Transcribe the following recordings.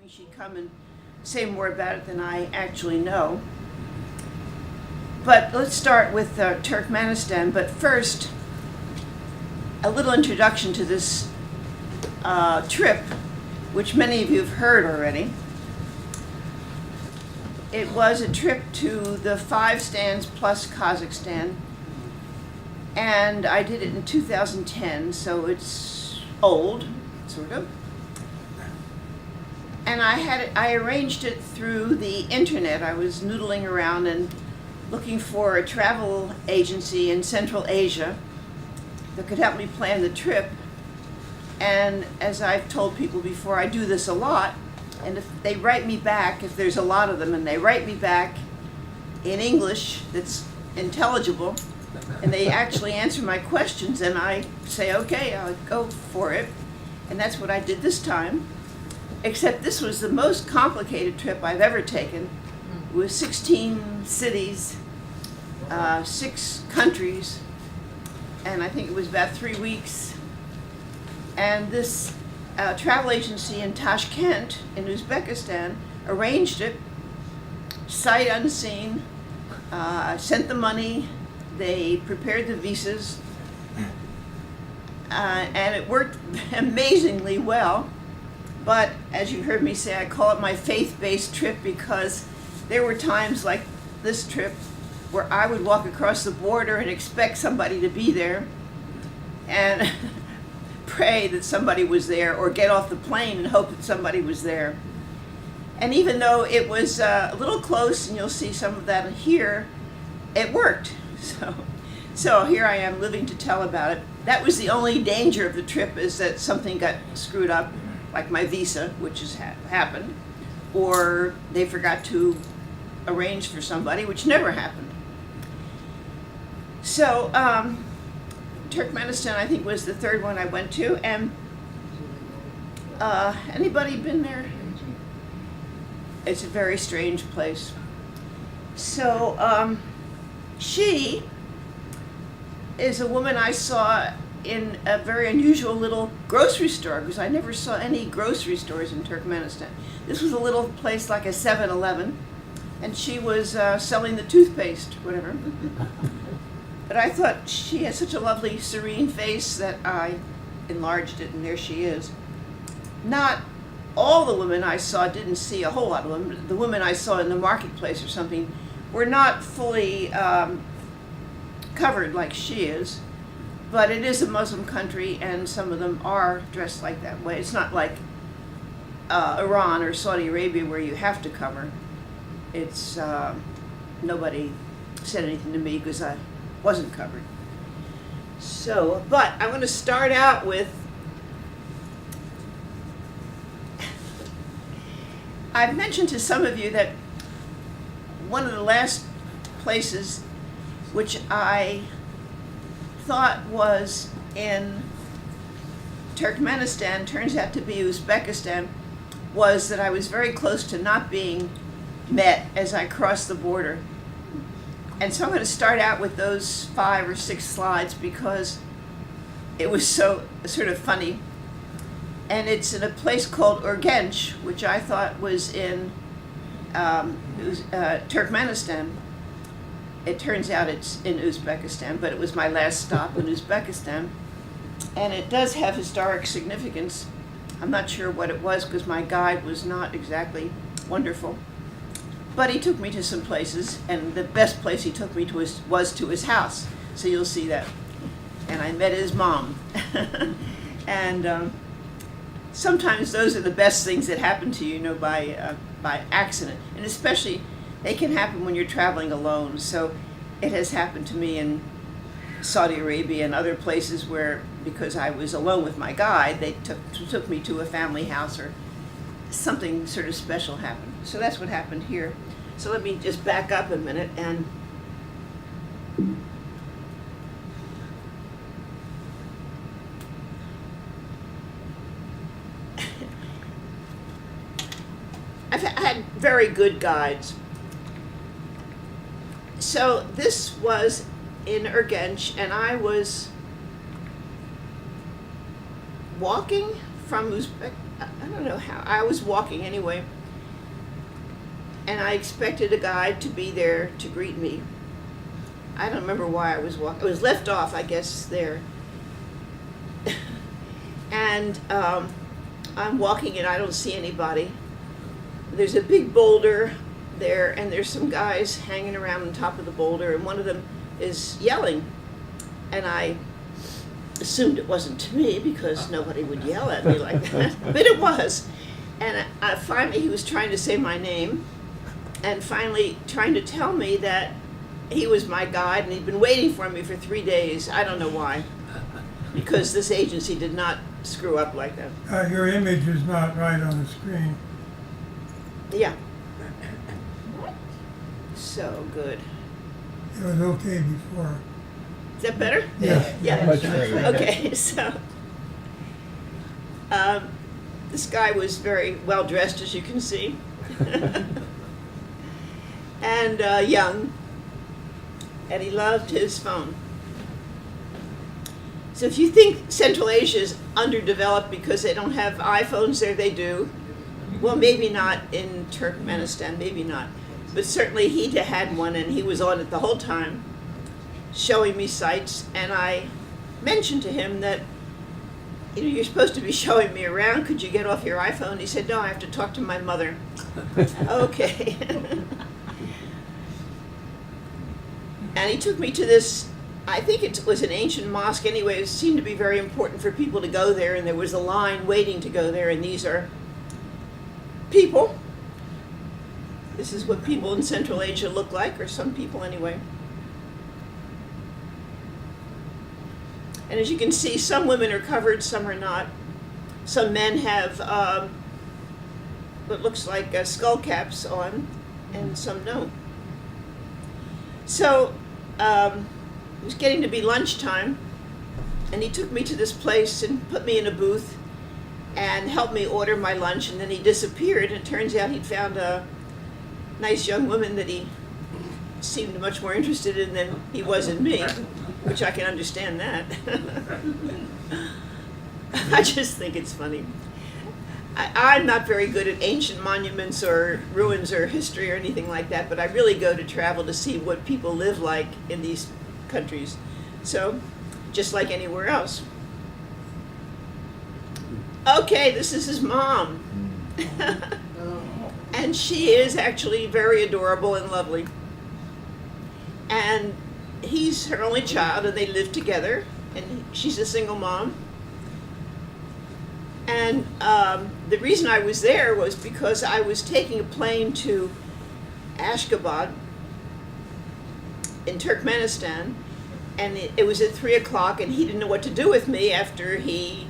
She'd come and say more about it than I actually know. But let's start with Turkmenistan. But first, a little introduction to this trip, which many of you have heard already. It was a trip to the 5 stands plus Kazakhstan, and I did it in 2010, so it's old, sort of. And I arranged it through the internet. I was noodling around and looking for a travel agency in Central Asia that could help me plan the trip. And as I've told people before, I do this a lot. And if they write me back, if there's a lot of them, and they write me back in English that's intelligible, and they actually answer my questions, and I say, okay, I'll go for it. And that's what I did this time. Except this was the most complicated trip I've ever taken. It was 16 cities, 6 countries, and I think it was about 3 weeks. And this travel agency in Tashkent in Uzbekistan arranged it, sight unseen, sent the money, they prepared the visas, and it worked amazingly well. But as you heard me say, I call it my faith-based trip because there were times like this trip where I would walk across the border and expect somebody to be there and pray that somebody was there, or get off the plane and hope that somebody was there. And even though it was a little close, and you'll see some of that here, it worked. So here I am living to tell about it. That was the only danger of the trip, is that something got screwed up, like my visa, which has happened, or they forgot to arrange for somebody, which never happened. So Turkmenistan, I think, was the 3rd one I went to, and anybody been there? It's a very strange place. So she is a woman I saw in a very unusual little grocery store, because I never saw any grocery stores in Turkmenistan. This was a little place like a 7-Eleven, and she was selling the toothpaste, whatever. But I thought she had such a lovely, serene face that I enlarged it, and there she is. Not all the women I saw, didn't see a whole lot of them. The women I saw in the marketplace or something were not fully covered like she is. But it is a Muslim country, and some of them are dressed like that way. It's not like Iran or Saudi Arabia where you have to cover. It's nobody said anything to me because I wasn't covered. So, but I'm going to start out with, I've mentioned to some of you that one of the last places which I thought was in Turkmenistan, turns out to be Uzbekistan, was that I was very close to not being met as I crossed the border. And so I'm going to start out with those 5 or 6 slides because it was so sort of funny. And it's in a place called Urgench, which I thought was in Turkmenistan. It turns out it's in Uzbekistan, but it was my last stop in Uzbekistan. And it does have historic significance. I'm not sure what it was because my guide was not exactly wonderful. But he took me to some places, and the best place he took me to was to his house. So you'll see that. And I met his mom. And sometimes those are the best things that happen to you, by accident. And especially, they can happen when you're traveling alone. So it has happened to me in Saudi Arabia and other places where, because I was alone with my guide, they took me to a family house, or something sort of special happened. So that's what happened here. So let me just back up a minute and I've had very good guides. So this was in Urgench, and I was walking from I don't know how. I was walking anyway, and I expected a guide to be there to greet me. I don't remember why I was walking. I was left off, I guess, there. And I'm walking and I don't see anybody. There's a big boulder there, and there's some guys hanging around on top of the boulder, and one of them is yelling. And I assumed it wasn't to me because nobody would yell at me like that, but it was. And finally he was trying to say my name, and finally trying to tell me that he was my guide and he'd been waiting for me for 3 days. I don't know why, because this agency did not screw up like that. Your image is not right on the screen. Yeah. So good. It was okay before. Is that better? Yes. Yeah. Much better. Okay, so this guy was very well dressed, as you can see, and young, and he loved his phone. So if you think Central Asia is underdeveloped because they don't have iPhones there, they do. Well, maybe not in Turkmenistan, maybe not. But certainly he had one, and he was on it the whole time, showing me sights. And I mentioned to him that, you know, you're supposed to be showing me around. Could you get off your iPhone? He said, no, I have to talk to my mother. Okay. And he took me to this, I think it was an ancient mosque anyway. It seemed to be very important for people to go there, and there was a line waiting to go there, and these are people. This is what people in Central Asia look like, or some people anyway. And as you can see, some women are covered, some are not. Some men have what looks like skull caps on, and some don't. So it was getting to be lunchtime, and he took me to this place and put me in a booth and helped me order my lunch, and then he disappeared, and it turns out he'd found a nice young woman that he seemed much more interested in than he was in me, which I can understand that. I just think it's funny. I'm not very good at ancient monuments or ruins or history or anything like that, but I really go to travel to see what people live like in these countries. So, just like anywhere else. Okay, this is his mom. And she is actually very adorable and lovely. And he's her only child, and they live together, and she's a single mom. And the reason I was there was because I was taking a plane to Ashgabat in Turkmenistan, and it was at 3 o'clock, and he didn't know what to do with me after he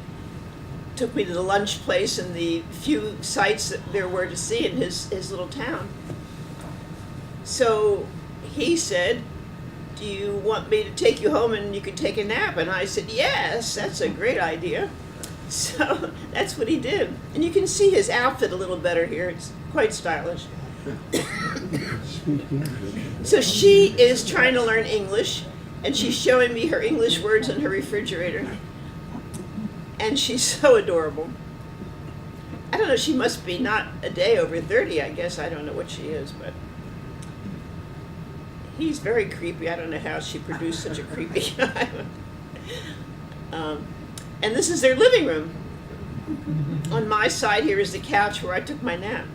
took me to the lunch place and the few sights that there were to see in his little town. So he said, do you want me to take you home and you can take a nap? And I said, yes, that's a great idea. So that's what he did. And you can see his outfit a little better here. It's quite stylish. So she is trying to learn English, and she's showing me her English words in her refrigerator. And she's so adorable. I don't know, she must be not a day over 30, I guess. I don't know what she is, but he's very creepy. I don't know how she produced such a creepy guy. And this is their living room. On my side here is the couch where I took my nap.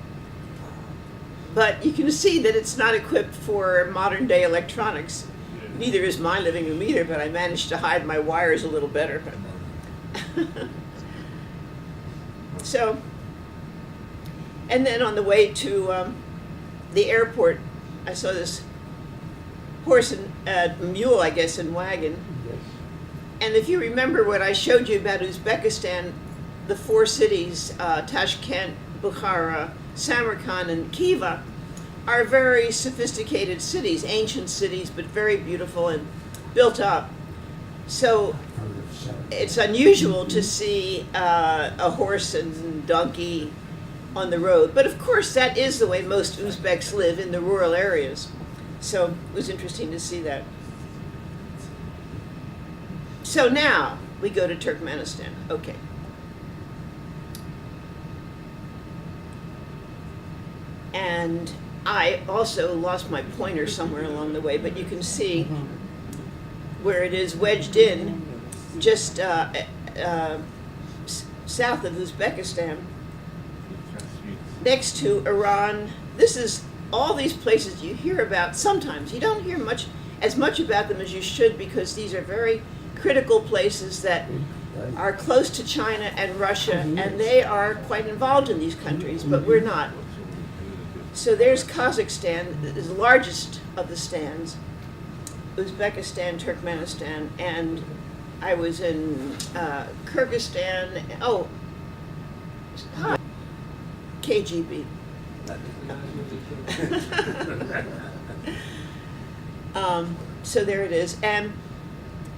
But you can see that it's not equipped for modern day electronics. Neither is my living room either, but I managed to hide my wires a little better. So, and then on the way to the airport, I saw this horse and mule, I guess, and wagon. And if you remember what I showed you about Uzbekistan, the 4 cities, Tashkent, Bukhara, Samarkand, and Khiva, are very sophisticated cities, ancient cities, but very beautiful and built up. So it's unusual to see a horse and donkey on the road. But of course, that is the way most Uzbeks live, in the rural areas. So it was interesting to see that. So now we go to Turkmenistan. Okay. And I also lost my pointer somewhere along the way, but you can see where it is wedged in, just south of Uzbekistan, next to Iran. This is all these places you hear about sometimes. You don't hear as much about them as you should, because these are very critical places that are close to China and Russia, and they are quite involved in these countries, but we're not. So there's Kazakhstan, the largest of the stands, Uzbekistan, Turkmenistan, and I was in Kyrgyzstan. Oh, hi, KGB. So there it is. And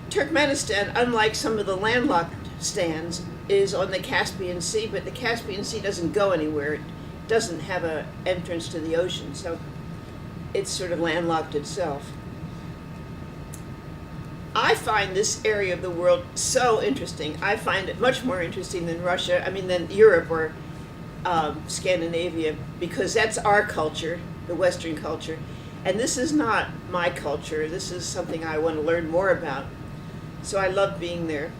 Turkmenistan, unlike some of the landlocked stands, is on the Caspian Sea, but the Caspian Sea doesn't go anywhere. It doesn't have an entrance to the ocean, so it's sort of landlocked itself. I find this area of the world so interesting. I find it much more interesting than Russia, than Europe or Scandinavia, because that's our culture, the Western culture. And this is not my culture. This is something I want to learn more about. So I love being there.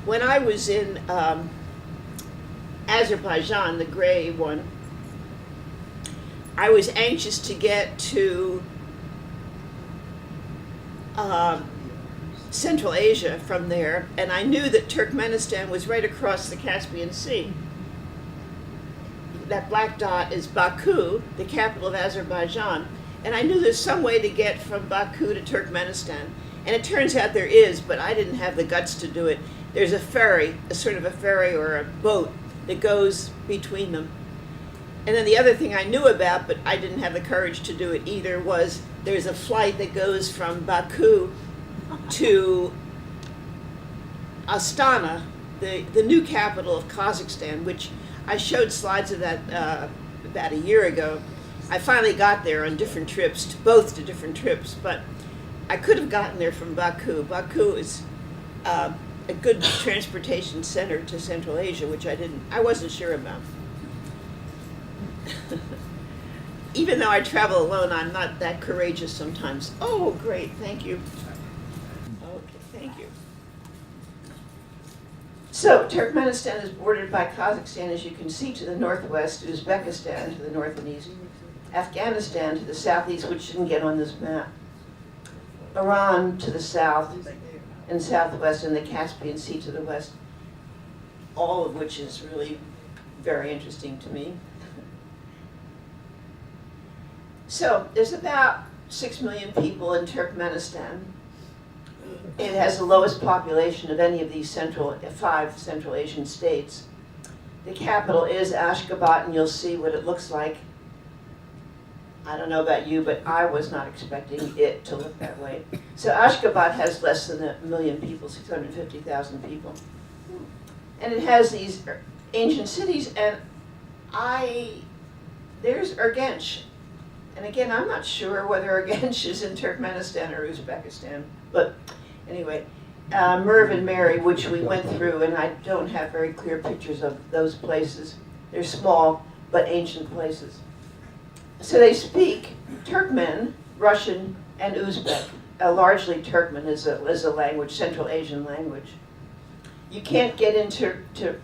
When I was in Azerbaijan, the gray one, I was anxious to get to Central Asia from there, and I knew that Turkmenistan was right across the Caspian Sea. That black dot is Baku, the capital of Azerbaijan, and I knew there's some way to get from Baku to Turkmenistan, and it turns out there is, but I didn't have the guts to do it. There's a ferry, a sort of a ferry or a boat that goes between them. And then the other thing I knew about, but I didn't have the courage to do it either, was there's a flight that goes from Baku to Astana, the new capital of Kazakhstan, which I showed slides of that about a year ago. I finally got there on different trips, both to different trips, but I could have gotten there from Baku. Baku is a good transportation center to Central Asia, which I wasn't sure about. Even though I travel alone, I'm not that courageous sometimes. Oh, great, thank you. Okay, thank you. So, Turkmenistan is bordered by Kazakhstan, as you can see, to the northwest, Uzbekistan to the north and east, Afghanistan to the southeast, which didn't get on this map, Iran to the south and southwest, and the Caspian Sea to the west, all of which is really very interesting to me. So, there's about 6 million people in Turkmenistan. It has the lowest population of any of these 5 Central Asian states. The capital is Ashgabat, and you'll see what it looks like. I don't know about you, but I was not expecting it to look that way. So Ashgabat has less than 1 million people, 650,000 people. And it has these ancient cities, and there's Urgench. And again, I'm not sure whether Urgench is in Turkmenistan or Uzbekistan, but anyway, Merv and Mary, which we went through, and I don't have very clear pictures of those places. They're small, but ancient places. So they speak Turkmen, Russian, and Uzbek. Largely Turkmen is a language, Central Asian language. You can't get into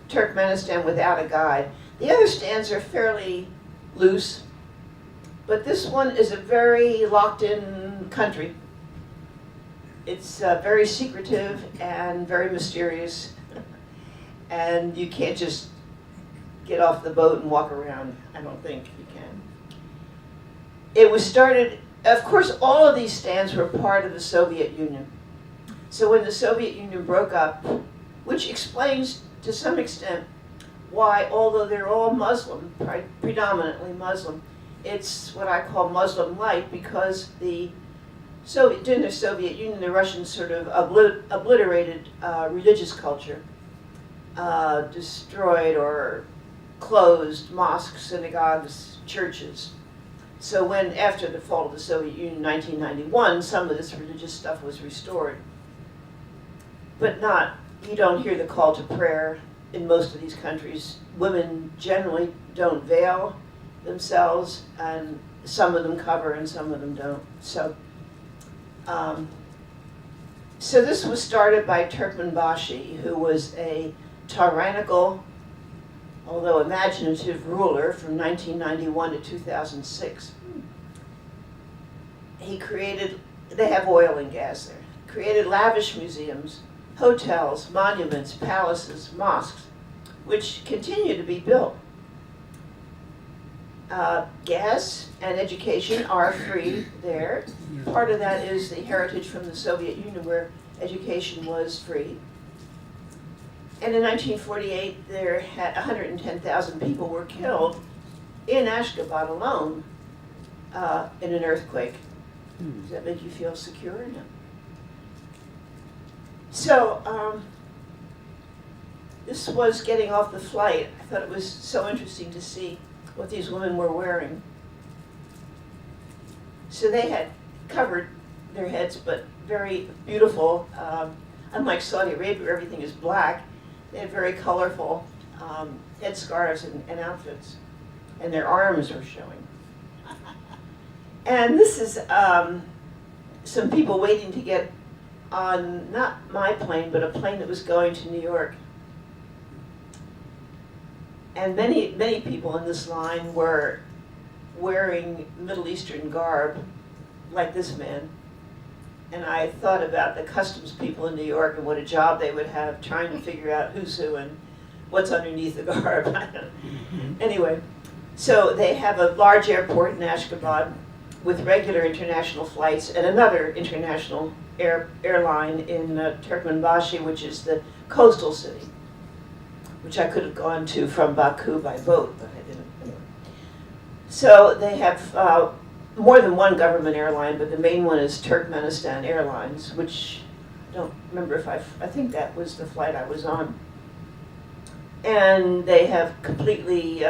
Turkmenistan without a guide. The other stands are fairly loose, but this one is a very locked-in country. It's very secretive and very mysterious, and you can't just get off the boat and walk around. I don't think you can. It was started, of course, all of these stands were part of the Soviet Union. So when the Soviet Union broke up, which explains to some extent why, although they're all Muslim, predominantly Muslim, it's what I call Muslim light, because during the Soviet Union, the Russians sort of obliterated religious culture, destroyed or closed mosques, synagogues, churches. So when, after the fall of the Soviet Union in 1991, some of this religious stuff was restored. But you don't hear the call to prayer in most of these countries, women generally don't veil themselves, and some of them cover and some of them don't. So this was started by Turkmenbashi, who was a tyrannical, although imaginative, ruler from 1991 to 2006. He created, they have oil and gas there, created lavish museums, hotels, monuments, palaces, mosques, which continue to be built. Gas and education are free there. Part of that is the heritage from the Soviet Union, where education was free. And in 1948, there had 110,000 people were killed in Ashgabat alone in an earthquake. Does that make you feel secure or no? So this was getting off the flight. I thought it was so interesting to see what these women were wearing. So they had covered their heads, but very beautiful. Unlike Saudi Arabia, where everything is black, they had very colorful headscarves and outfits, and their arms were showing. And this is some people waiting to get on, not my plane, but a plane that was going to New York. And many people in this line were wearing Middle Eastern garb, like this man. And I thought about the customs people in New York and what a job they would have trying to figure out who's who and what's underneath the garb. Anyway, so they have a large airport in Ashgabat with regular international flights and another international airline in Turkmenbashi, which is the coastal city, which I could have gone to from Baku by boat, but I didn't. Anyway. So they have more than one government airline, but the main one is Turkmenistan Airlines, which I don't remember if I think that was the flight I was on. And they have completely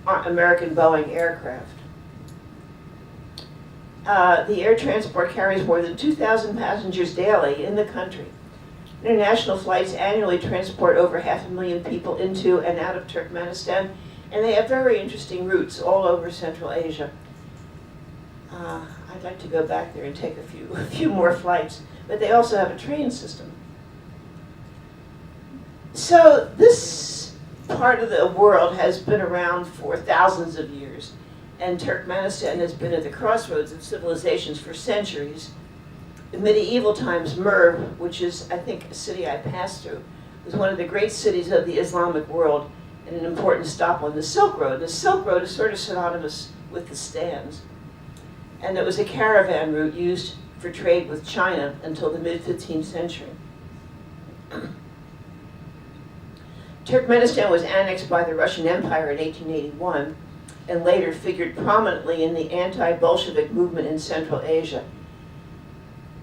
American Boeing aircraft. The air transport carries more than 2,000 passengers daily in the country. International flights annually transport over 500,000 people into and out of Turkmenistan, and they have very interesting routes all over Central Asia. I'd like to go back there and take a few more flights, but they also have a train system. So this part of the world has been around for thousands of years, and Turkmenistan has been at the crossroads of civilizations for centuries. In medieval times, Merv, which is, I think, a city I passed through, was one of the great cities of the Islamic world and an important stop on the Silk Road. The Silk Road is sort of synonymous with the stands. And it was a caravan route used for trade with China until the mid-15th century. Turkmenistan was annexed by the Russian Empire in 1881 and later figured prominently in the anti-Bolshevik movement in Central Asia.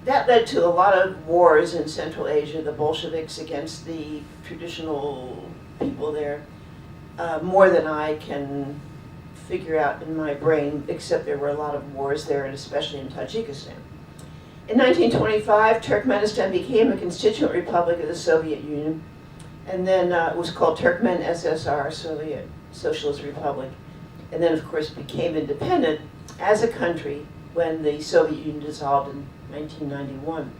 That led to a lot of wars in Central Asia, the Bolsheviks against the traditional people there, more than I can figure out in my brain, except there were a lot of wars there, and especially in Tajikistan. In 1925, Turkmenistan became a constituent republic of the Soviet Union, and then it was called Turkmen SSR, Soviet Socialist Republic, and then of course became independent as a country when the Soviet Union dissolved in 1991.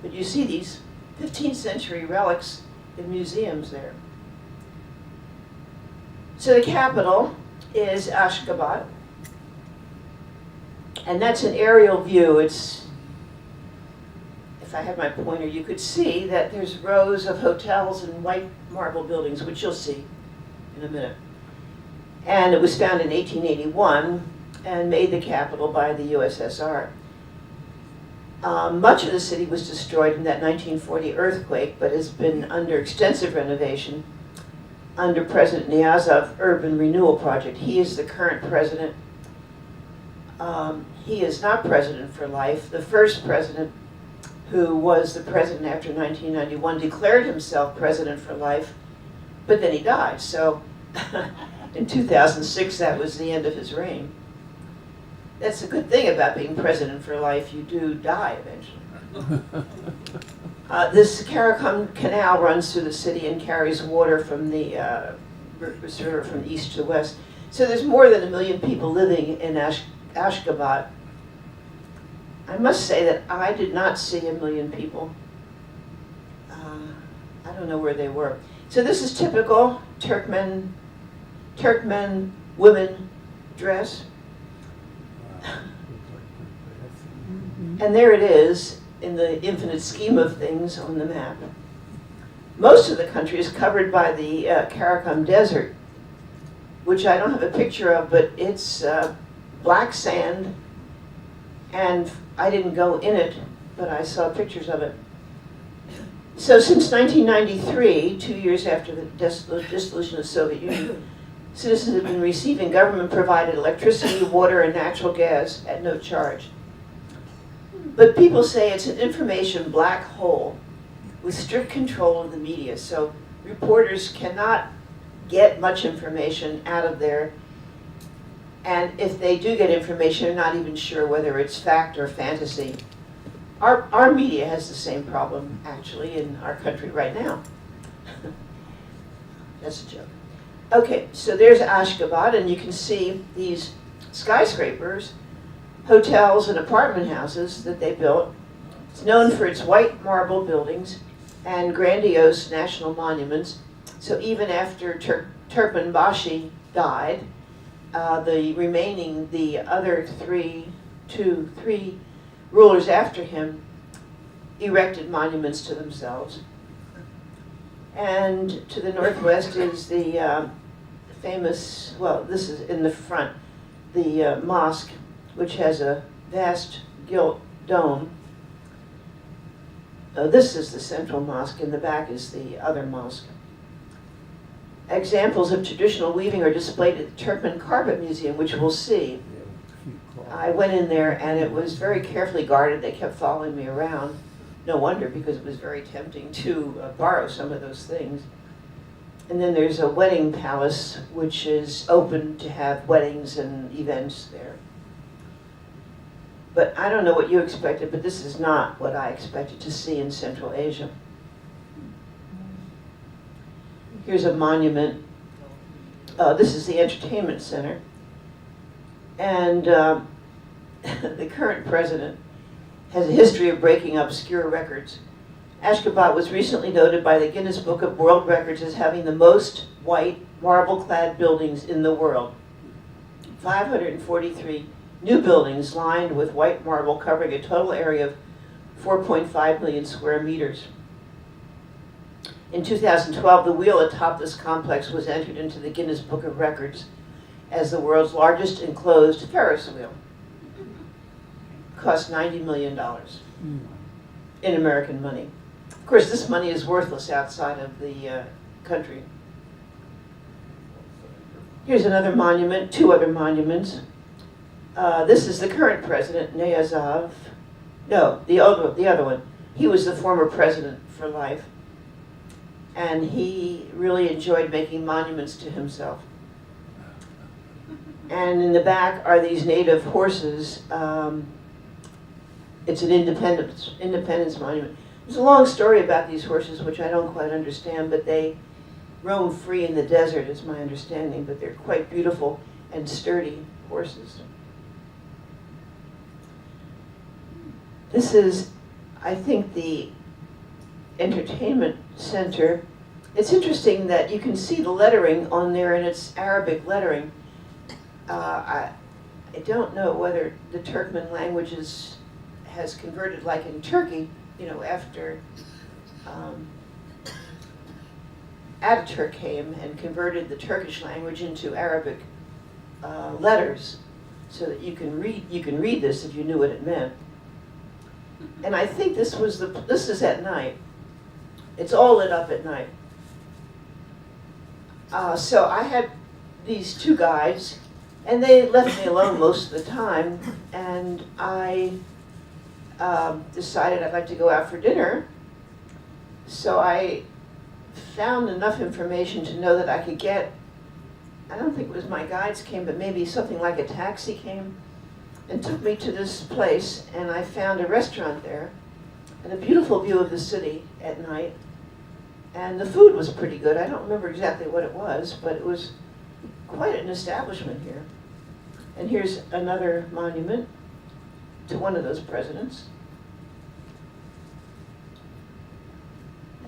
But you see these 15th century relics in museums there. So the capital is Ashgabat, and that's an aerial view. It's, if I had my pointer, you could see that there's rows of hotels and white marble buildings, which you'll see in a minute. And it was founded in 1881 and made the capital by the USSR. Much of the city was destroyed in that 1940 earthquake, but has been under extensive renovation under President Niyazov Urban Renewal Project. He is the current president. He is not president for life. The first president, who was the president after 1991, declared himself president for life, but then he died. So in 2006, that was the end of his reign. That's a good thing about being president for life. You do die eventually. This Karakum Canal runs through the city and carries water from the river from east to west. So there's more than 1 million people living in Ashgabat. I must say that I did not see 1 million people. I don't know where they were. So this is typical Turkmen women dress. And there it is in the infinite scheme of things on the map. Most of the country is covered by the Karakum Desert, which I don't have a picture of, but it's black sand, and I didn't go in it, but I saw pictures of it. So since 1993, 2 years after the dissolution of the Soviet Union, citizens have been receiving government-provided electricity, water, and natural gas at no charge. But people say it's an information black hole with strict control of the media, so reporters cannot get much information out of there, and if they do get information, they're not even sure whether it's fact or fantasy. Our media has the same problem, actually, in our country right now. That's a joke. Okay, so there's Ashgabat, and you can see these skyscrapers, hotels, and apartment houses that they built. It's known for its white marble buildings and grandiose national monuments. So even after Turkmenbashi died, the other three rulers after him erected monuments to themselves. And to the northwest is the famous, well, this is in the front, the mosque, which has a vast gilt dome. This is the central mosque, in the back is the other mosque. Examples of traditional weaving are displayed at the Turkmen Carpet Museum, which we'll see. I went in there and it was very carefully guarded. They kept following me around. No wonder, because it was very tempting to borrow some of those things. And then there's a wedding palace, which is open to have weddings and events there. But I don't know what you expected, but this is not what I expected to see in Central Asia. Here's a monument. This is the entertainment center. And the current president has a history of breaking obscure records. Ashgabat was recently noted by the Guinness Book of World Records as having the most white marble-clad buildings in the world. 543 new buildings lined with white marble covering a total area of 4.5 million square meters. In 2012, the wheel atop this complex was entered into the Guinness Book of Records as the world's largest enclosed Ferris wheel. Cost $90 million in American money. Of course, this money is worthless outside of the country. Here's another monument, two other monuments. This is the current president, Niyazov. No, the other one. He was the former president for life. And he really enjoyed making monuments to himself. And in the back are these native horses. It's an independence monument. There's a long story about these horses, which I don't quite understand, but they roam free in the desert, is my understanding, but they're quite beautiful and sturdy horses. This is, I think, the entertainment center. It's interesting that you can see the lettering on there, and it's Arabic lettering. I don't know whether the Turkmen languages has converted, like in Turkey, after Ataturk came and converted the Turkish language into Arabic letters, so that you can read this if you knew what it meant. And I think this is at night. It's all lit up at night. So I had these two guides, and they left me alone most of the time, and I decided I'd like to go out for dinner. So I found enough information to know that I could get, I don't think it was my guides came, but maybe something like a taxi came and took me to this place, and I found a restaurant there. and a beautiful view of the city at night. And the food was pretty good. I don't remember exactly what it was, but it was quite an establishment here. And here's another monument to one of those presidents.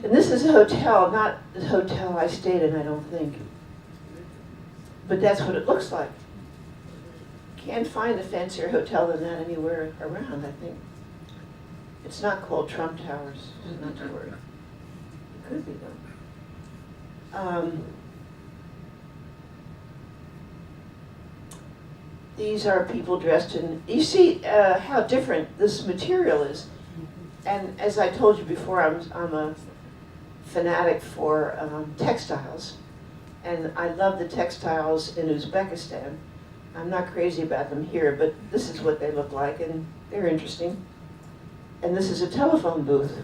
And this is a hotel, not the hotel I stayed in, I don't think. But that's what it looks like. Can't find a fancier hotel than that anywhere around, I think. It's not called Trump Towers, not to worry. It could be though. These are people dressed in, you see how different this material is. And as I told you before, I'm a fanatic for textiles. And I love the textiles in Uzbekistan. I'm not crazy about them here, but this is what they look like, and they're interesting. And this is a telephone booth.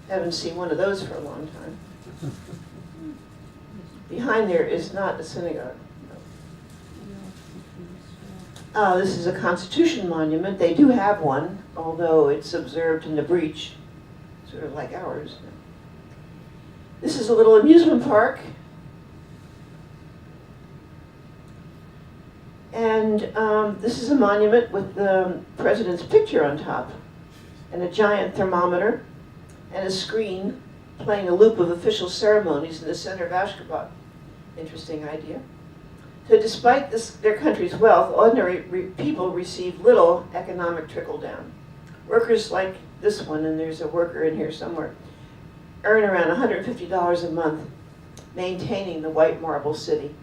Haven't seen one of those for a long time. Behind there is not a synagogue. This is a Constitution monument. They do have one, although it's observed in the breach, sort of like ours. This is a little amusement park. And this is a monument with the president's picture on top, and a giant thermometer, and a screen playing a loop of official ceremonies in the center of Ashgabat. Interesting idea. So despite their country's wealth, ordinary people receive little economic trickle-down. Workers like this one, and there's a worker in here somewhere, earn around $150 a month maintaining the white marble city.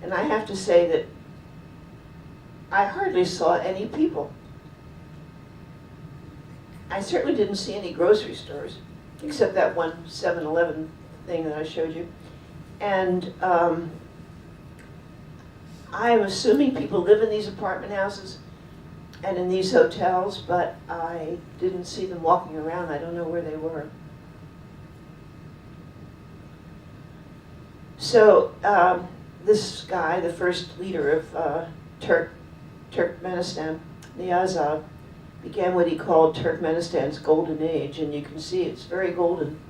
And I have to say that I hardly saw any people. I certainly didn't see any grocery stores, except that one 7-Eleven thing that I showed you. And I'm assuming people live in these apartment houses and in these hotels, but I didn't see them walking around. I don't know where they were. So this guy, the first leader of Turkmenistan, Niyazov, began what he called Turkmenistan's golden age, and you can see it's very golden.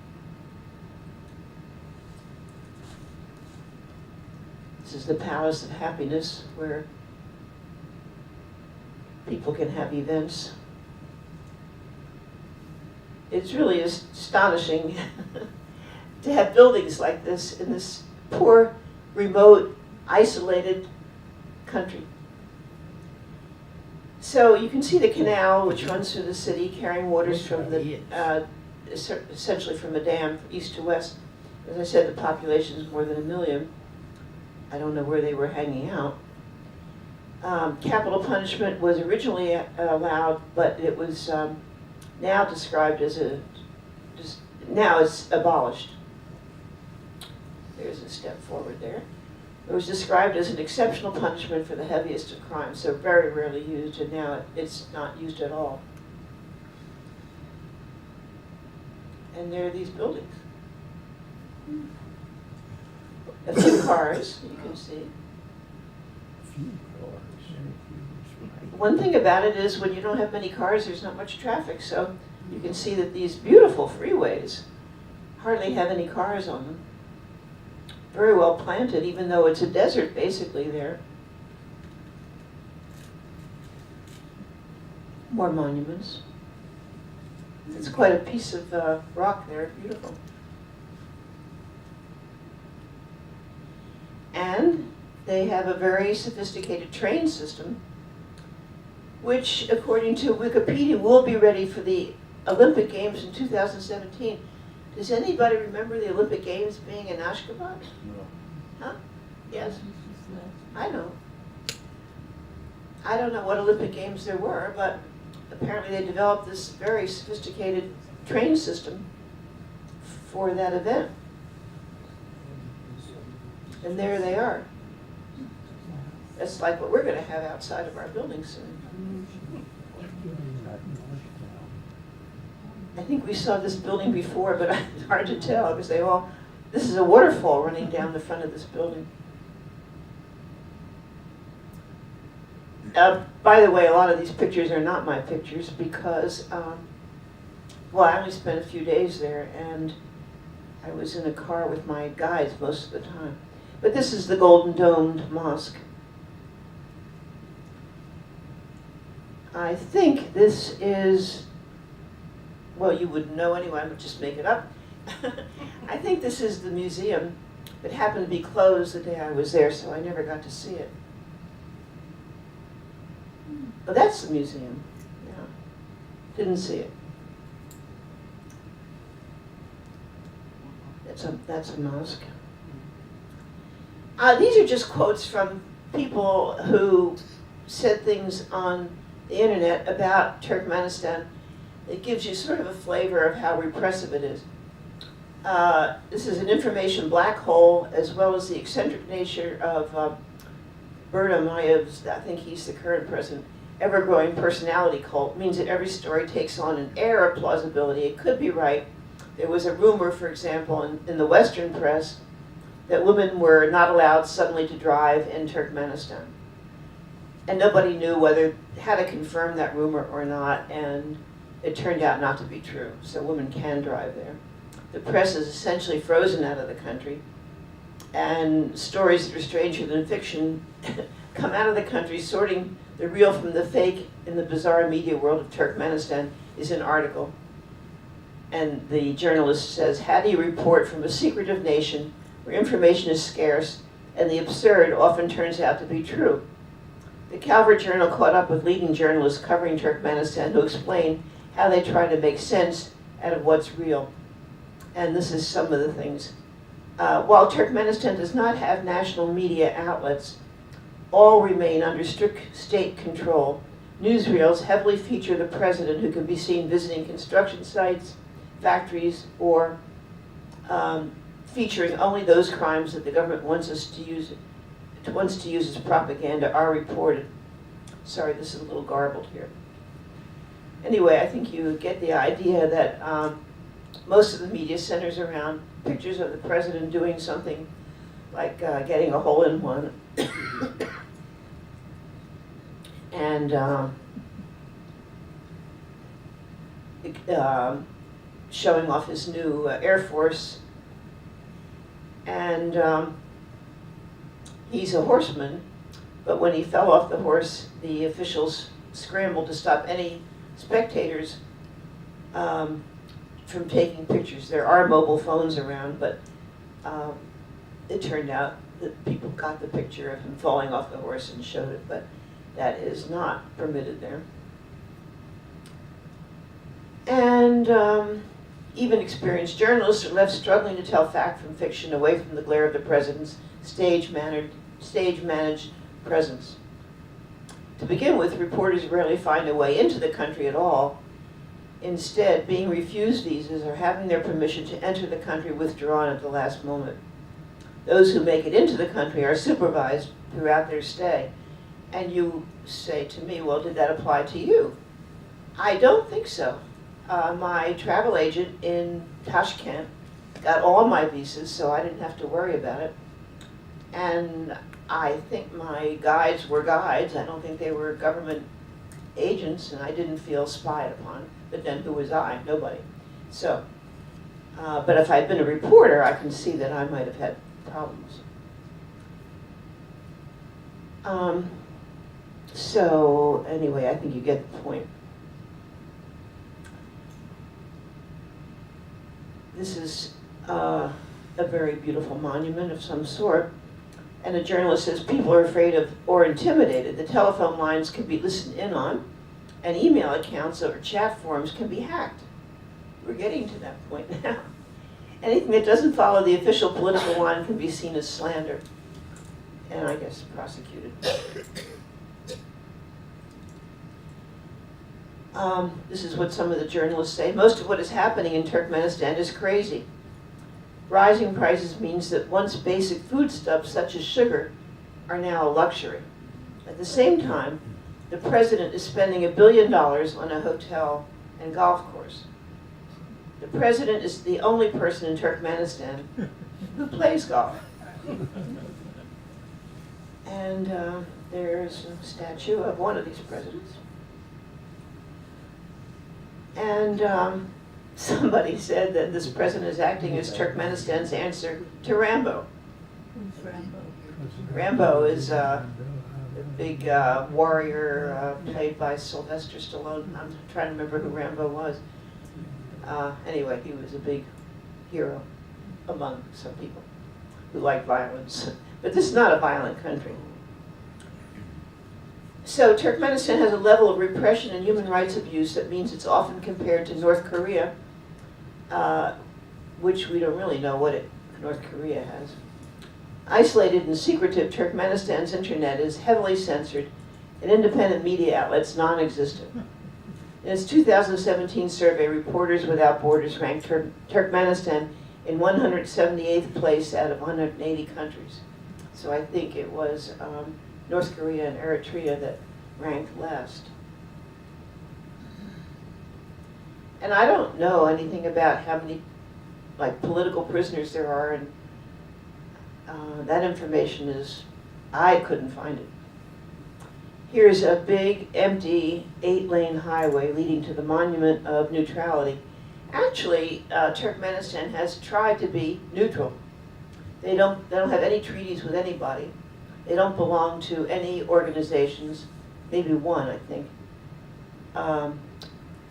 This is the Palace of Happiness, where people can have events. It's really astonishing to have buildings like this in this poor, remote, isolated country. So you can see the canal which runs through the city, carrying waters from the, essentially from a dam, east to west. As I said, the population is more than 1 million. I don't know where they were hanging out. Capital punishment was originally allowed, but it was now described as now it's abolished. There's a step forward there. It was described as an exceptional punishment for the heaviest of crimes, so very rarely used, and now it's not used at all. And there are these buildings. A few cars, you can see. One thing about it is when you don't have many cars, there's not much traffic, so you can see that these beautiful freeways hardly have any cars on them. Very well planted, even though it's a desert basically there. More monuments. It's quite a piece of rock there, beautiful. And they have a very sophisticated train system, which, according to Wikipedia, will be ready for the Olympic Games in 2017. Does anybody remember the Olympic Games being in Ashgabat? No. Huh? Yes? I know. I don't know what Olympic Games there were, but apparently they developed this very sophisticated train system for that event. And there they are. That's like what we're going to have outside of our building soon. I think we saw this building before, but it's hard to tell because this is a waterfall running down the front of this building. By the way, a lot of these pictures are not my pictures because well, I only spent a few days there, and I was in a car with my guides most of the time. But this is the Golden Domed Mosque. I think this is, well, you wouldn't know anyway, I would just make it up. I think this is the museum. It happened to be closed the day I was there, so I never got to see it. But that's the museum. Yeah. Didn't see it. That's a mosque. These are just quotes from people who said things on the internet about Turkmenistan. It gives you sort of a flavor of how repressive it is. This is an information black hole, as well as the eccentric nature of Berdimayev's, I think he's the current president, ever-growing personality cult. Means that every story takes on an air of plausibility. It could be right. There was a rumor, for example, in the Western press, that women were not allowed suddenly to drive in Turkmenistan. And nobody knew how to confirm that rumor or not, and it turned out not to be true. So women can drive there. The press is essentially frozen out of the country, and stories that are stranger than fiction come out of the country. Sorting the real from the fake in the bizarre media world of Turkmenistan is an article. And the journalist says, how do you report from a secretive nation where information is scarce and the absurd often turns out to be true? The Calvert Journal caught up with leading journalists covering Turkmenistan who explain how they try to make sense out of what's real. And this is some of the things. While Turkmenistan does not have national media outlets, all remain under strict state control. Newsreels heavily feature the president, who can be seen visiting construction sites, factories, or featuring only those crimes that the government wants to use as propaganda are reported. Sorry, this is a little garbled here. Anyway, I think you get the idea that most of the media centers around pictures of the president doing something like getting a hole-in-one and showing off his new Air Force. And he's a horseman, but when he fell off the horse, the officials scrambled to stop any spectators from taking pictures. There are mobile phones around, but it turned out that people got the picture of him falling off the horse and showed it, but that is not permitted there. And even experienced journalists are left struggling to tell fact from fiction away from the glare of the president's stage-managed presence. To begin with, reporters rarely find a way into the country at all. Instead, being refused visas or having their permission to enter the country withdrawn at the last moment. Those who make it into the country are supervised throughout their stay. And you say to me, well, did that apply to you? I don't think so. My travel agent in Tashkent got all my visas, so I didn't have to worry about it. And I think my guides were guides. I don't think they were government agents, and I didn't feel spied upon. But then who was I? Nobody. So, but if I'd been a reporter, I can see that I might have had problems. So anyway, I think you get the point. This is a very beautiful monument of some sort. And a journalist says people are afraid of or intimidated. The telephone lines can be listened in on, and email accounts or chat forums can be hacked. We're getting to that point now. Anything that doesn't follow the official political line can be seen as slander, and I guess prosecuted. This is what some of the journalists say. Most of what is happening in Turkmenistan is crazy. Rising prices means that once basic foodstuffs such as sugar are now a luxury. At the same time, the president is spending $1 billion on a hotel and golf course. The president is the only person in Turkmenistan who plays golf. And there's a statue of one of these presidents. And somebody said that this president is acting as Turkmenistan's answer to Rambo. Rambo is a big warrior played by Sylvester Stallone. I'm trying to remember who Rambo was. Anyway, he was a big hero among some people who like violence. But this is not a violent country. So Turkmenistan has a level of repression and human rights abuse that means it's often compared to North Korea, which we don't really know what North Korea has. Isolated and secretive, Turkmenistan's internet is heavily censored and independent media outlets non-existent. In its 2017 survey, Reporters Without Borders ranked Turkmenistan in 178th place out of 180 countries. So I think it was North Korea and Eritrea that ranked last. And I don't know anything about how many political prisoners there are, and that information I couldn't find it. Here's a big, empty, 8-lane highway leading to the Monument of Neutrality. Actually, Turkmenistan has tried to be neutral. They don't have any treaties with anybody. They don't belong to any organizations, maybe one, I think.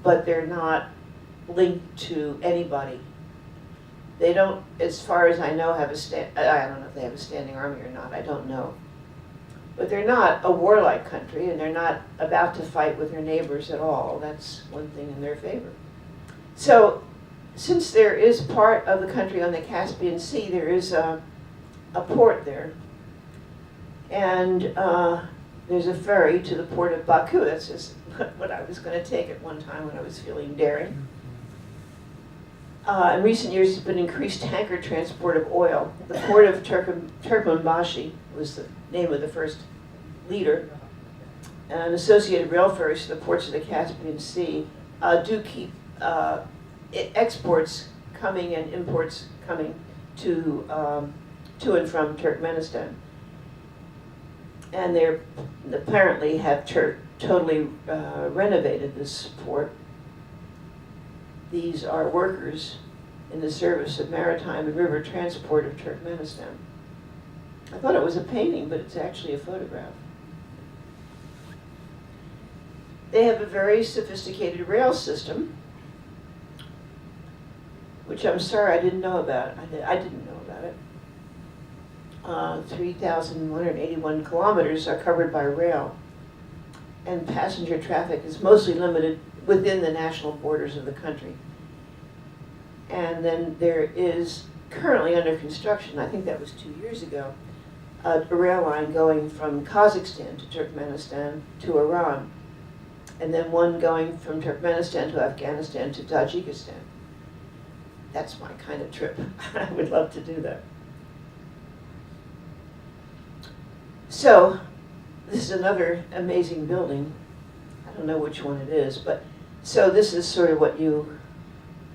But they're not linked to anybody. They don't, as far as I know, have I don't know if they have a standing army or not, I don't know. But they're not a warlike country, and they're not about to fight with their neighbors at all. That's one thing in their favor. So, since there is part of the country on the Caspian Sea, there is a port there. And there's a ferry to the port of Baku. That's just what I was going to take at one time when I was feeling daring. In recent years, there's been increased tanker transport of oil. The port of Turkmenbashi was the name of the first leader. And associated rail ferries to the ports of the Caspian Sea do keep exports coming and imports coming to and from Turkmenistan. And they apparently have totally renovated this port. These are workers in the service of maritime and river transport of Turkmenistan. I thought it was a painting, but it's actually a photograph. They have a very sophisticated rail system, which I'm sorry I didn't know about. I didn't know about it. 3,181 kilometers are covered by rail, and passenger traffic is mostly limited within the national borders of the country. And then there is currently under construction, I think that was 2 years ago, a rail line going from Kazakhstan to Turkmenistan to Iran, and then one going from Turkmenistan to Afghanistan to Tajikistan. That's my kind of trip. I would love to do that. So, this is another amazing building. I don't know which one it is, but so this is sort of what you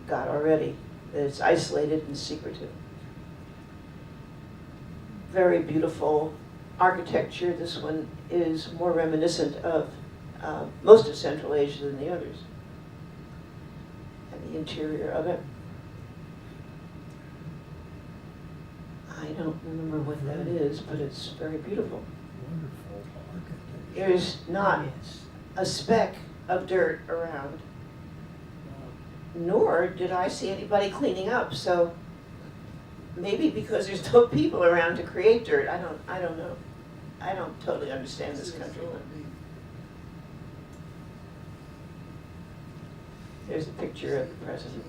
got already. It's isolated and secretive. Very beautiful architecture. This one is more reminiscent of most of Central Asia than the others. And the interior of it. I don't remember what that is, but it's very beautiful. Wonderful architecture. There's not a speck of dirt around, nor did I see anybody cleaning up. So maybe because there's no people around to create dirt. I don't know. I don't totally understand this country. There's a picture of the president.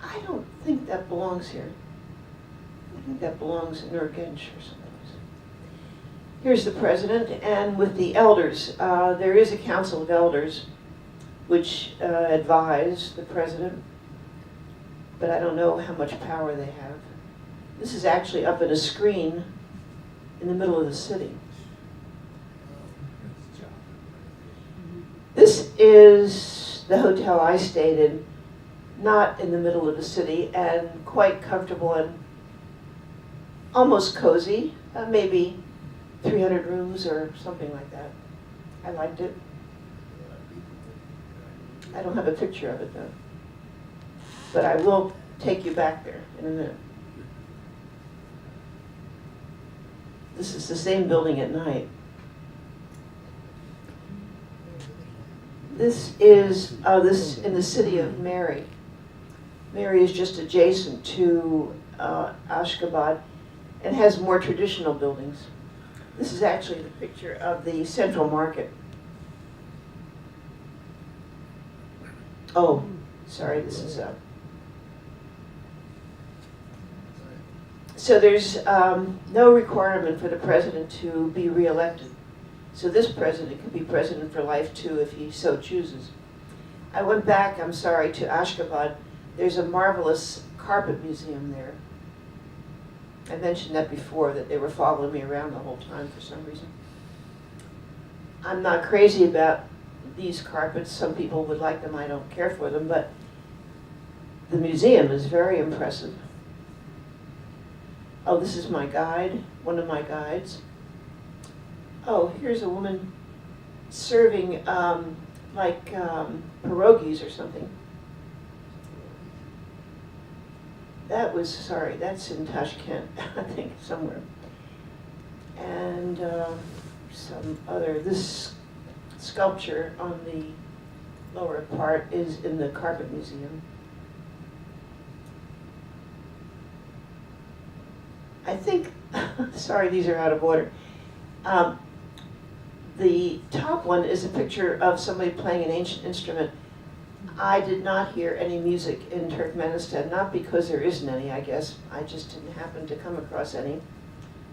I don't think that belongs here. I think that belongs in Urgench or someplace. Here's the president, and with the elders, there is a council of elders which advise the president, but I don't know how much power they have. This is actually up in a screen in the middle of the city. This is the hotel I stayed in, not in the middle of the city, and quite comfortable and almost cozy, maybe 300 rooms or something like that. I liked it. I don't have a picture of it though. But I will take you back there in a minute. This is the same building at night. This is this in the city of Mary. Mary is just adjacent to Ashgabat and has more traditional buildings. This is actually the picture of the Central Market. Oh, sorry, this is so there's no requirement for the president to be reelected. So this president could be president for life too if he so chooses. I went back, I'm sorry, to Ashgabat. There's a marvelous carpet museum there. I mentioned that before, that they were following me around the whole time for some reason. I'm not crazy about these carpets. Some people would like them, I don't care for them, but the museum is very impressive. Oh, this is my guide, one of my guides. Oh, here's a woman serving pierogies or something. That was, sorry, that's in Tashkent, I think, somewhere. And some other, this sculpture on the lower part is in the Carpet Museum. I think, sorry, these are out of order. The top one is a picture of somebody playing an ancient instrument. I did not hear any music in Turkmenistan, not because there isn't any, I guess. I just didn't happen to come across any.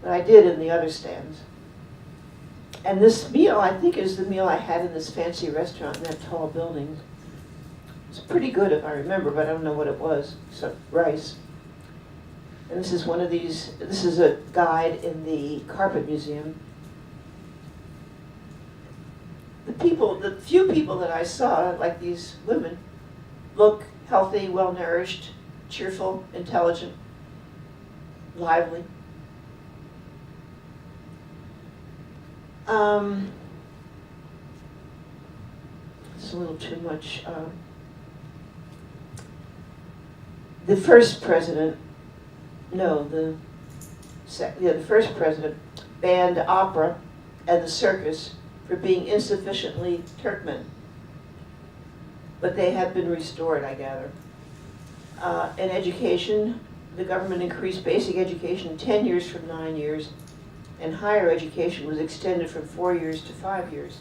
But I did in the other stands. And this meal, I think, is the meal I had in this fancy restaurant in that tall building. It's pretty good if I remember, but I don't know what it was. So, rice. And this is one of these, this is a guide in the Carpet Museum. The few people that I saw, like these women, look healthy, well-nourished, cheerful, intelligent, lively. It's a little too much. The first president, the first president banned opera and the circus for being insufficiently Turkmen. But they have been restored, I gather. In education, the government increased basic education 10 years from 9 years, and higher education was extended from 4 years to 5 years.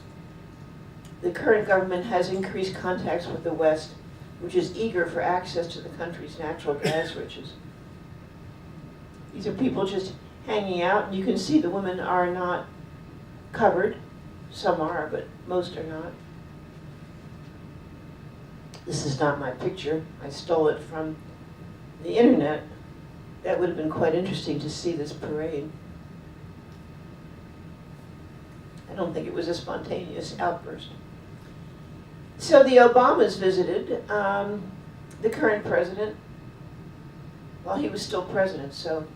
The current government has increased contacts with the West, which is eager for access to the country's natural gas riches. These are people just hanging out, and you can see the women are not covered. Some are, but most are not. This is not my picture. I stole it from the internet. That would have been quite interesting to see this parade. I don't think it was a spontaneous outburst. So the Obamas visited the current president while he was still president. So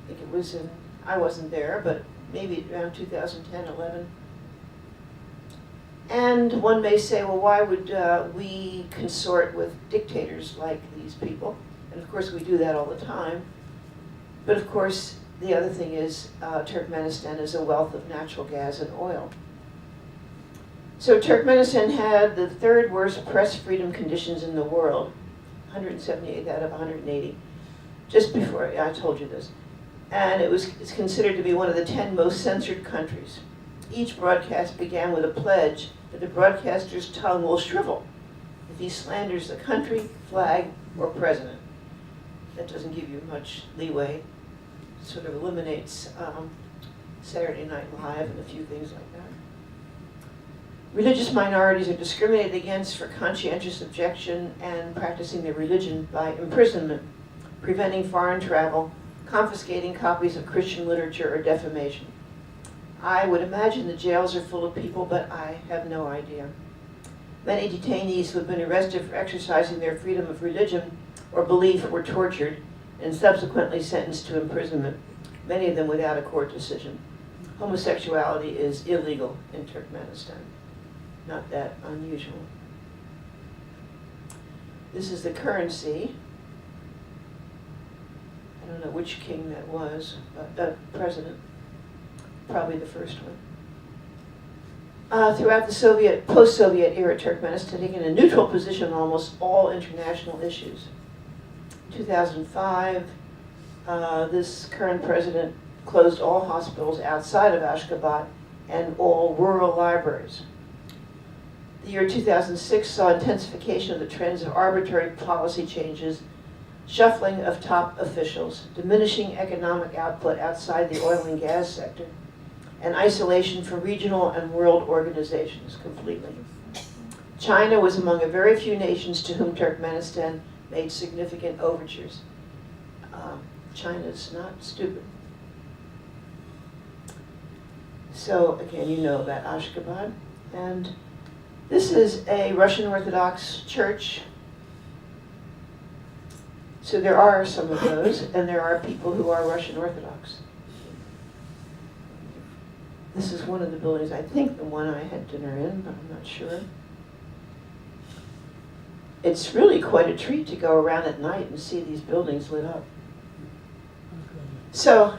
I think it was in, I wasn't there, but maybe around 2010, 11. And one may say, well, why would we consort with dictators like these people? And of course we do that all the time. But of course, the other thing is Turkmenistan is a wealth of natural gas and oil. So Turkmenistan had the third worst press freedom conditions in the world, 178 out of 180, just before, I told you this. And it's considered to be one of the 10 most censored countries. Each broadcast began with a pledge that the broadcaster's tongue will shrivel if he slanders the country, flag, or president. That doesn't give you much leeway. It sort of eliminates Saturday Night Live and a few things like that. Religious minorities are discriminated against for conscientious objection and practicing their religion by imprisonment, preventing foreign travel, confiscating copies of Christian literature, or defamation. I would imagine the jails are full of people, but I have no idea. Many detainees who have been arrested for exercising their freedom of religion or belief were tortured and subsequently sentenced to imprisonment, many of them without a court decision. Homosexuality is illegal in Turkmenistan. Not that unusual. This is the currency. I don't know which king that was, but president, probably the first one. Throughout the post-Soviet era, Turkmenistan had taken a neutral position on almost all international issues. 2005, this current president closed all hospitals outside of Ashgabat and all rural libraries. The year 2006 saw intensification of the trends of arbitrary policy changes, shuffling of top officials, diminishing economic output outside the oil and gas sector, and isolation from regional and world organizations completely. China was among a very few nations to whom Turkmenistan made significant overtures. China's not stupid. So again, you know about Ashgabat. And this is a Russian Orthodox church. So there are some of those, and there are people who are Russian Orthodox. This is one of the buildings, I think the one I had dinner in, but I'm not sure. It's really quite a treat to go around at night and see these buildings lit up. So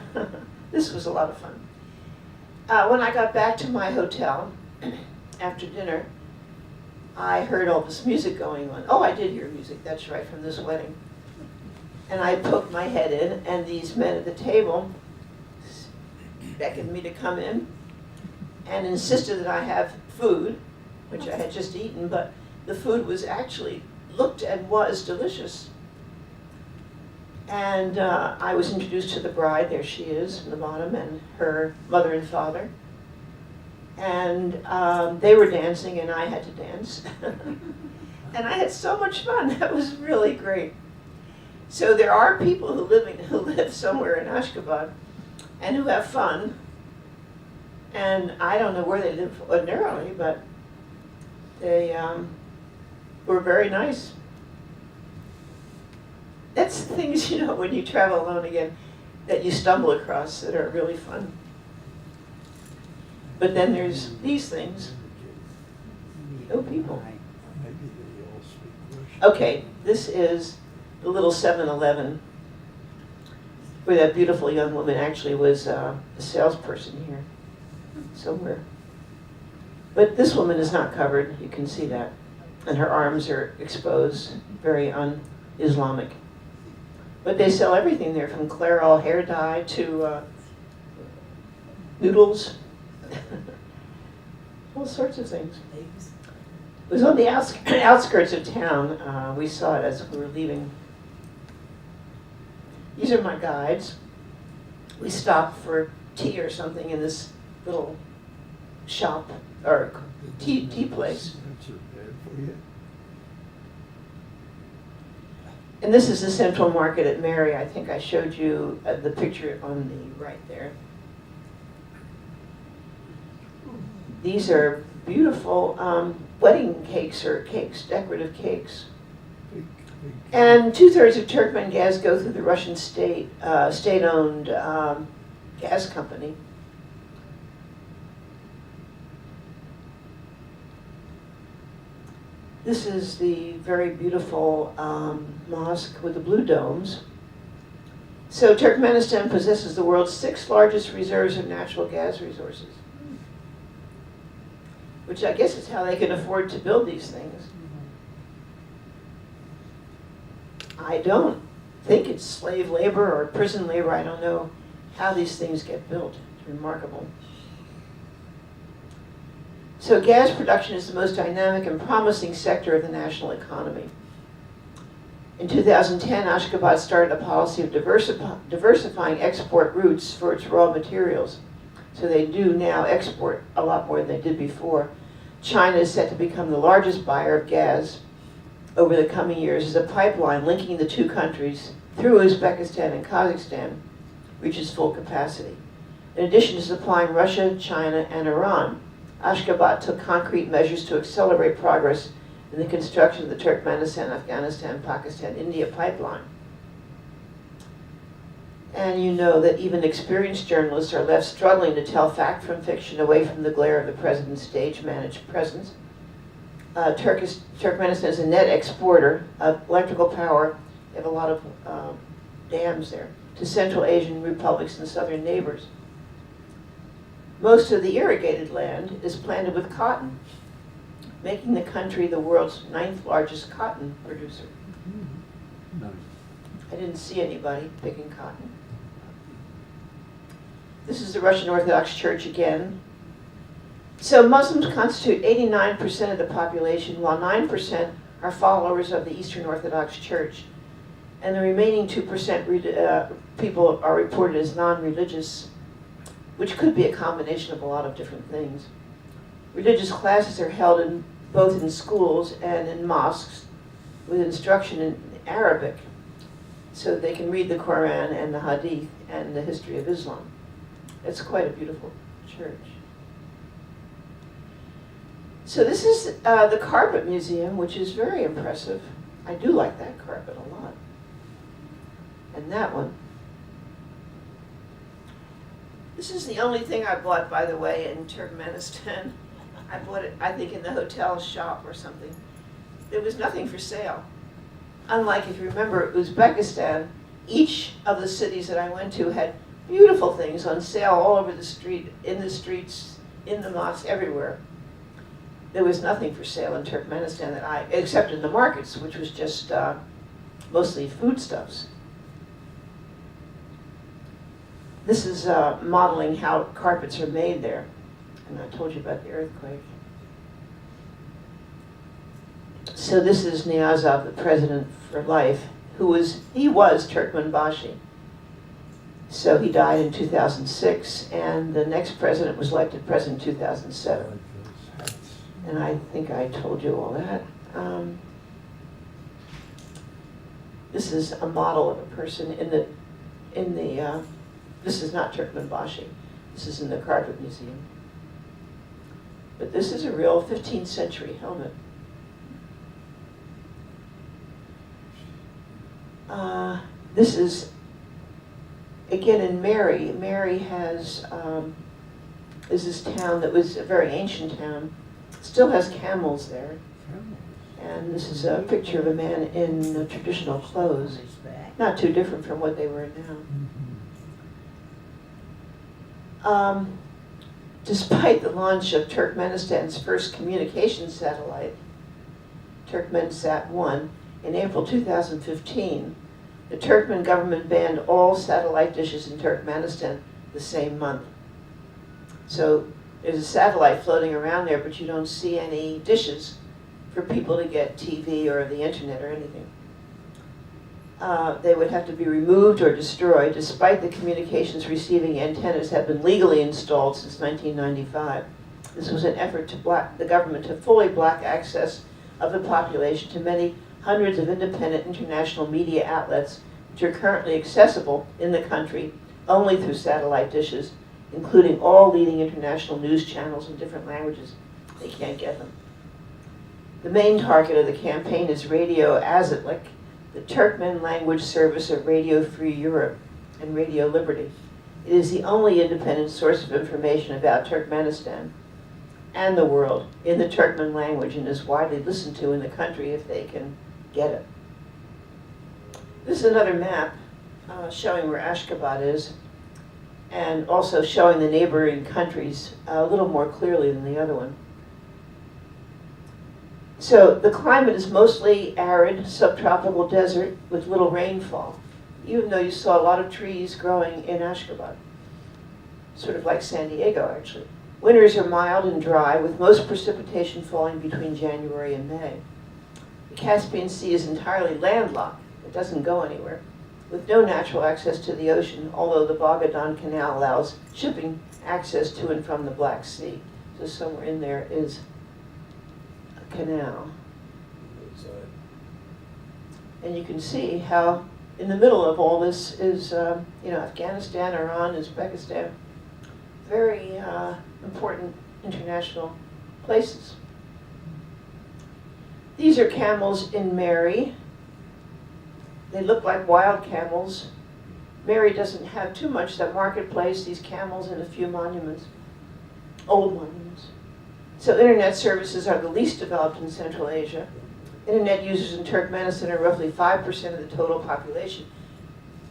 this was a lot of fun. When I got back to my hotel after dinner, I heard all this music going on. Oh, I did hear music, that's right, from this wedding. And I poked my head in, and these men at the table beckoned me to come in and insisted that I have food, which I had just eaten, but the food was actually, looked and was delicious. And I was introduced to the bride, there she is in the bottom, and her mother and father. And they were dancing and I had to dance. And I had so much fun, that was really great. So there are people who live somewhere in Ashgabat and who have fun. And I don't know where they live ordinarily, but they were very nice. That's the things, you know, when you travel alone again, that you stumble across that are really fun. But then there's these things. No people. Maybe they all speak Russian. Okay, this is the little 7-Eleven, where that beautiful young woman actually was a salesperson here somewhere. But this woman is not covered, you can see that. And her arms are exposed, very un-Islamic. But they sell everything there, from Clairol hair dye to noodles, all sorts of things. It was on the outskirts of town. We saw it as we were leaving. These are my guides. We stopped for tea or something in this little shop, or tea place. That's bad for you. And this is the Central Market at Mary. I think I showed you the picture on the right there. These are beautiful wedding cakes, or cakes, decorative cakes. Big. And 2/3 of Turkmen gas go through the Russian state-owned gas company. This is the very beautiful mosque with the blue domes. So Turkmenistan possesses the world's 6th largest reserves of natural gas resources, which I guess is how they can afford to build these things. I don't think it's slave labor or prison labor. I don't know how these things get built. It's remarkable. So gas production is the most dynamic and promising sector of the national economy. In 2010, Ashgabat started a policy of diversifying export routes for its raw materials. So they do now export a lot more than they did before. China is set to become the largest buyer of gas over the coming years as a pipeline linking the two countries through Uzbekistan and Kazakhstan reaches full capacity. In addition to supplying Russia, China, and Iran, Ashgabat took concrete measures to accelerate progress in the construction of the Turkmenistan, Afghanistan, Pakistan, India pipeline. And you know that even experienced journalists are left struggling to tell fact from fiction away from the glare of the president's stage-managed presence. Turkmenistan is a net exporter of electrical power. They have a lot of dams there to Central Asian republics and southern neighbors. Most of the irrigated land is planted with cotton, making the country the world's 9th largest cotton producer. Nice. I didn't see anybody picking cotton. This is the Russian Orthodox Church again. So Muslims constitute 89% of the population, while 9% are followers of the Eastern Orthodox Church. And the remaining 2% people are reported as non-religious, which could be a combination of a lot of different things. Religious classes are held both in schools and in mosques with instruction in Arabic, so they can read the Quran and the Hadith and the history of Islam. It's quite a beautiful church. So this is the Carpet Museum, which is very impressive. I do like that carpet a lot. And that one. This is the only thing I bought, by the way, in Turkmenistan. I bought it, I think, in the hotel shop or something. There was nothing for sale. Unlike, if you remember, Uzbekistan, each of the cities that I went to had beautiful things on sale all over the street, in the streets, in the mosques, everywhere. There was nothing for sale in Turkmenistan except in the markets, which was just mostly foodstuffs. This is modeling how carpets are made there. And I told you about the earthquake. So this is Niyazov, the president for life, he was Turkmenbashi. So he died in 2006, and the next president was elected president in 2007. I like those hats. And I think I told you all that. This is a model of a person this is not Turkmenbashi. This is in the Carpet Museum. But this is a real 15th century helmet. This is, again, in Mary. Mary is this town that was a very ancient town. Still has camels there. And this is a picture of a man in traditional clothes. Not too different from what they were now. Despite the launch of Turkmenistan's first communications satellite, Turkmensat-1, in April 2015, the Turkmen government banned all satellite dishes in Turkmenistan the same month. So there's a satellite floating around there, but you don't see any dishes for people to get TV or the internet or anything. They would have to be removed or destroyed, despite the communications receiving antennas have been legally installed since 1995. This was an effort to block the government to fully block access of the population to many hundreds of independent international media outlets which are currently accessible in the country only through satellite dishes, including all leading international news channels in different languages. They can't get them. The main target of the campaign is Radio Azatlik, the Turkmen language service of Radio Free Europe and Radio Liberty. It is the only independent source of information about Turkmenistan and the world in the Turkmen language, and is widely listened to in the country if they can get it. This is another map showing where Ashgabat is, and also showing the neighboring countries a little more clearly than the other one. So the climate is mostly arid, subtropical desert with little rainfall, even though you saw a lot of trees growing in Ashgabat, sort of like San Diego, actually. Winters are mild and dry, with most precipitation falling between January and May. The Caspian Sea is entirely landlocked. It doesn't go anywhere, with no natural access to the ocean, although the Bagadan Canal allows shipping access to and from the Black Sea. So somewhere in there is a canal. And you can see how in the middle of all this is, Afghanistan, Iran, Uzbekistan, very important international places. These are camels in Mary. They look like wild camels. Mary doesn't have too much. That marketplace, these camels and a few monuments, old monuments. So internet services are the least developed in Central Asia. Internet users in Turkmenistan are roughly 5% of the total population,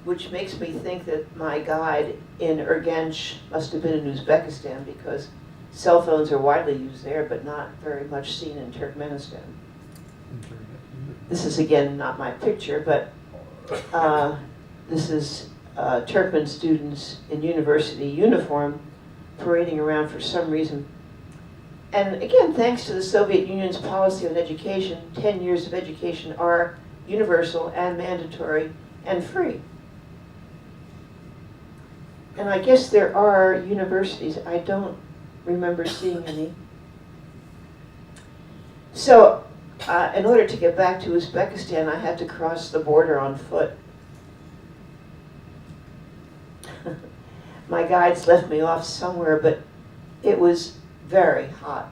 which makes me think that my guide in Urgench must have been in Uzbekistan, because cell phones are widely used there, but not very much seen in Turkmenistan. This is, again, not my picture, but this is Turkmen students in university uniform parading around for some reason. And again, thanks to the Soviet Union's policy on education, 10 years of education are universal and mandatory and free. And I guess there are universities. I don't remember seeing any. So in order to get back to Uzbekistan, I had to cross the border on foot. My guides left me off somewhere, but it was very hot,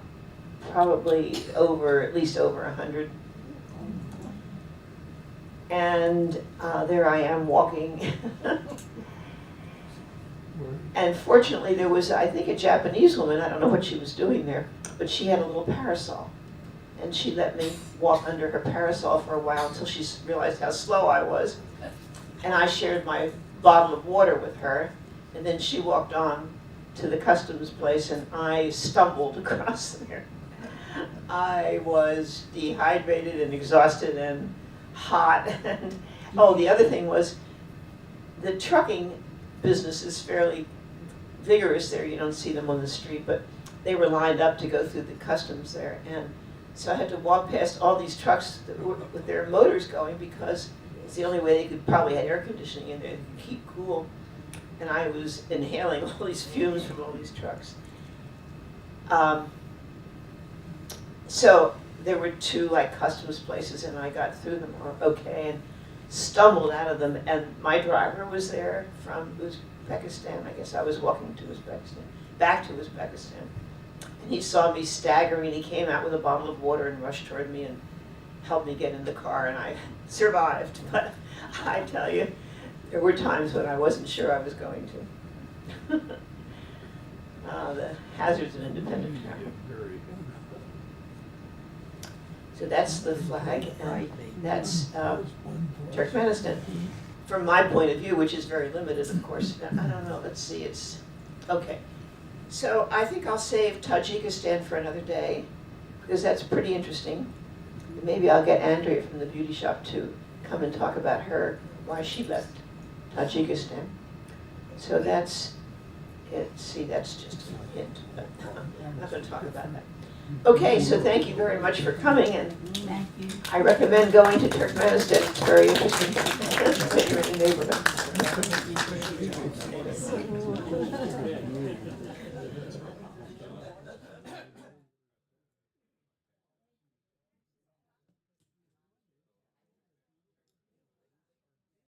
probably at least over 100. And there I am walking. And fortunately there was, I think, a Japanese woman. I don't know what she was doing there, but she had a little parasol. And she let me walk under her parasol for a while until she realized how slow I was. And I shared my bottle of water with her. And then she walked on to the customs place, and I stumbled across there. I was dehydrated and exhausted and hot. And oh, the other thing was, the trucking business is fairly vigorous there. You don't see them on the street, but they were lined up to go through the customs there. And so I had to walk past all these trucks that were, with their motors going, because it's the only way they could probably have air conditioning in there to keep cool. And I was inhaling all these fumes from all these trucks. So there were two customs places, and I got through them okay and stumbled out of them. And my driver was there from Uzbekistan. I guess I was walking to Uzbekistan, back to Uzbekistan. And he saw me staggering, and he came out with a bottle of water and rushed toward me and helped me get in the car, and I survived. But I tell you, there were times when I wasn't sure I was going to. The hazards of independent travel. So that's the flag, and that's Turkmenistan. From my point of view, which is very limited, of course. I don't know, let's see, it's, okay. So I think I'll save Tajikistan for another day, because that's pretty interesting. Maybe I'll get Andrea from the beauty shop to come and talk about why she left Tajikistan. So that's it. See, that's just a hint, but I'm not going to talk about that. Okay, so thank you very much for coming, and I recommend going to Turkmenistan. It's very interesting when you're in the neighborhood.